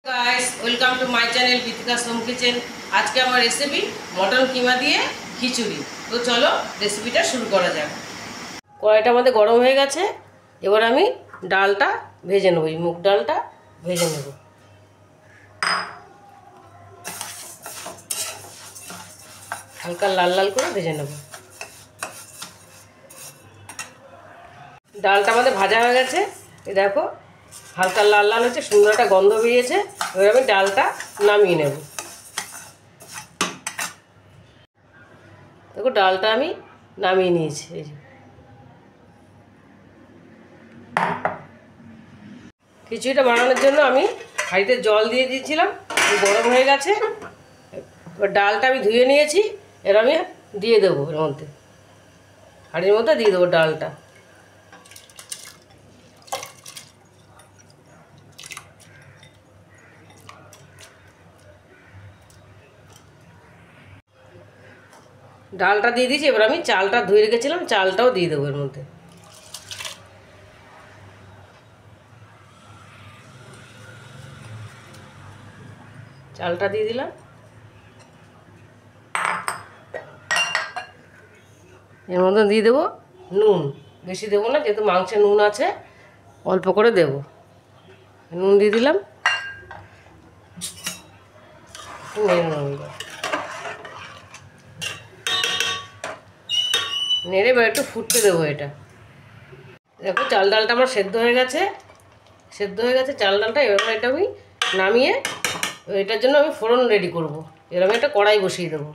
Guys welcome to my channel Bithika's home kitchen. आज के हमार रेसिपी मटन कीमा दिए खिचुड़ी। तो चलो रेसिपिटा शुरू करा जाक। कड़ाईटा आमादेर गरम हो गेছে, এবার আমি ডালটা ভেজে নেব। মুগ ডালটা ভেজে নেব। হালকা লাল লাল করে ভেজে নেব। ডালটা আমাদের ভাজা হয়ে গেছে, এই দেখো হালকা লাল লাল হচ্ছে, সুন্দর একটা গন্ধ বেরিয়েছে। এবার আমি ডালটা নামিয়ে নেব। দেখো ডালটা আমি নামিয়ে নিয়েছি। এই যে খিচুড়িটা বানানোর জন্য আমি হাঁড়িতে জল দিয়ে দিয়েছিলাম, গরম হয়ে গেছে। এবার ডালটা আমি ধুয়ে নিয়েছি, এর আমি দিয়ে দেবো। এর মধ্যে হাঁড়ির মধ্যে দিয়ে দেবো ডালটা। ডালটা দিয়ে দিয়েছি, এবার আমি চালটা ধুয়ে রেখেছিলাম, চালটাও দিয়ে দেবো এর মধ্যে। চালটা দিয়ে দিলাম। এর মধ্যে দিয়ে দেবো নুন, বেশি দেবো না, যেহেতু মাংসে নুন আছে, অল্প করে দেব। নুন দিয়ে দিলাম। নেড়ে এবার একটু ফুটতে দেবো এটা। দেখো চাল ডালটা আমার সেদ্ধ হয়ে গেছে, চাল ডালটা। এবার এটা আমি নামিয়ে এটার জন্য আমি ফোড়ন রেডি করব। এবার আমি একটা কড়াই বসিয়ে দেবো।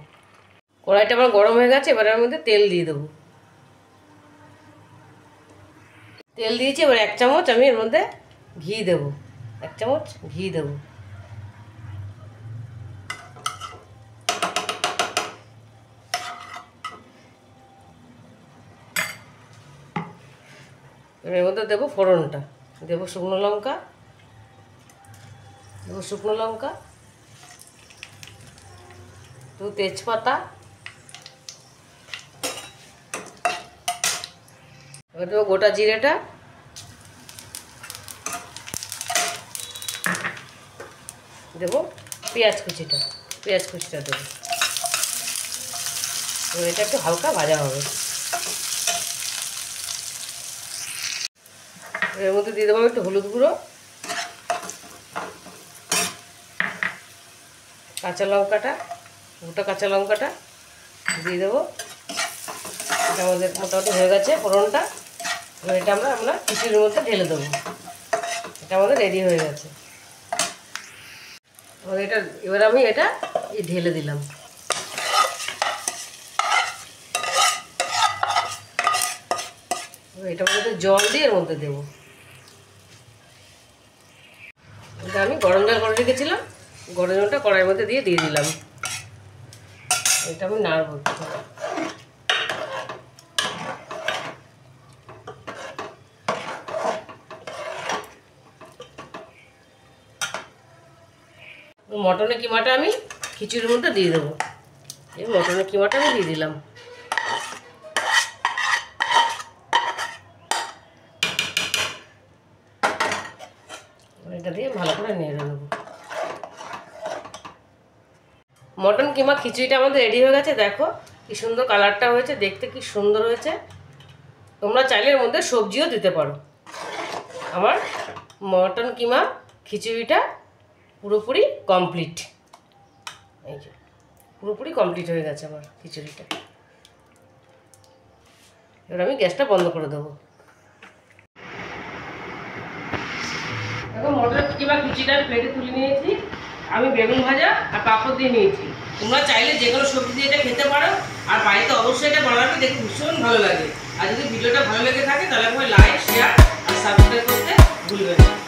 কড়াইটা আমার গরম হয়ে গেছে, এবার আমি মধ্যে তেল দিয়ে দেবো। তেল দিয়েছি, এবার 1 চামচ আমি এর মধ্যে ঘি দেবো। 1 চামচ ঘি দেবো। এর মধ্যে দেবো ফোড়নটা, দেবো শুকনো লঙ্কা, দেবো তেজপাতা, এবার দেবো গোটা জিরেটা, দেবো পেঁয়াজ কুচিটা দেবো। এবার এটা একটু হালকা ভাজা হবে। এর মধ্যে দিয়ে দেবো একটু হলুদ গুঁড়ো, গোটা কাঁচা লঙ্কাটা দিয়ে দেবো। এটা আমাদের মোটামুটি হয়ে গেছে ফোড়নটা। এবার এটা আমরা খিচুড়ির মধ্যে ঢেলে দেবো। এটা আমাদের রেডি হয়ে গেছে। এবার আমি এটা ঢেলে দিলাম। এটা মধ্যে জল দিয়ে এর মধ্যে দেবো। এটা আমি গরম জল করে রেখেছিলাম, গরম জলটা কড়াইয়ের মধ্যে দিয়ে দিলাম। এটা আমি নাড়বো। মটনের কিমাটা আমি খিচুড়ির মধ্যে দিয়ে দেবো। এই মটনের কিমাটা আমি দিয়ে দিলাম। এটা দিয়ে ভালো করে নেড়ে নেব। মটন কিমা খিচুড়িটা আমাদের রেডি হয়ে গেছে। দেখো কি সুন্দর কালারটা হয়েছে, দেখতে কি সুন্দর হয়েছে। তোমরা চাইলে এর মধ্যে সবজিও দিতে পারো। আমার মটন কিমা খিচুড়িটা পুরোপুরি কমপ্লিট। এই যে পুরোপুরি কমপ্লিট হয়ে গেছে আমার খিচুড়িটা। এবার আমি গ্যাসটা বন্ধ করে দেবো। দেখো মটন কিমা খিচুড়িটা প্লেটে তুলে নিয়েছি। আমি বেগুন ভাজা আর পাঁপড় দিয়ে নিয়েছি। তোমরা চাইলে যে কোনো সবজি দিয়ে এটা খেতে পারো। আর বাড়িতে অবশ্যই এটা বানাবে, দেখে ভীষণ ভালো লাগে। আর যদি ভিডিওটা ভালো লেগে থাকে তাহলে লাইক, শেয়ার আর সাবস্ক্রাইব করতে ভুলবেন না।